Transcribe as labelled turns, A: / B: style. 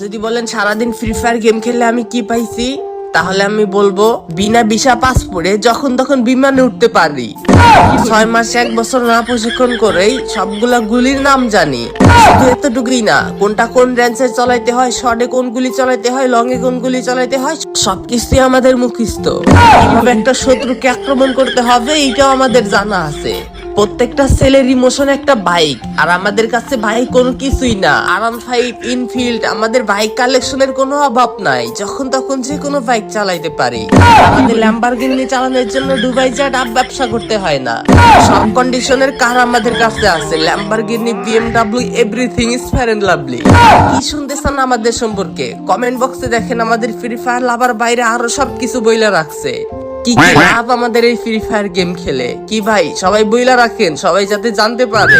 A: যদি বলেন সারাদিন ফ্রি ফায়ার গেম খেললে আমি কি পাইছি, তাহলে আমি বলবো বিনা ভিসা পাসপোর্টে যখন তখন বিমানে উঠতে পারি। 6 মাস 1 বছর না প্রশিক্ষণ করেই সবগুলা গুলির নাম জানি। শুধু এতটুকুই না, কোনটা কোন রেঞ্জে চালাইতে হয়, শর্টে কোন গুলি চালাইতে হয়, লং এ কোন গুলি চালাইতে হয়, সবকিছুই আমাদের মুখস্থ। কিভাবে একটা শত্রুকে আক্রমণ করতে হবে এটাও আমাদের জানা আছে। প্রত্যেকটা ছেলের ইমোশন একটা বাইক, আর আমাদের কাছে বাইক কোনো কিছুই না। R15 ইনফিল্ড, আমাদের বাইক কালেকশনের কোনো অভাব নাই, যখন তখন যে কোনো বাইক চালাইতে পারি। আমাদের ল্যাম্বরগিনি চালানোর জন্য দুবাই যা ডাব ব্যবসা করতে হয় না। সব কন্ডিশনের কার আমাদের কাছে আছে, Lamborghini, BMW, everything is fair and lovely. কি শুনতেছেন আমাদের সম্পর্কে? কমেন্ট বক্সে দেখেন, আমাদের ফ্রি ফায়ার লাভার বাইরে আরো সবকিছু বইলা রাখছে। কি কি লাভ আমাদের এই ফ্রি ফায়ার গেম খেলে, কি ভাই সবাই বইলা রাখেন, সবাই যাতে জানতে পারে।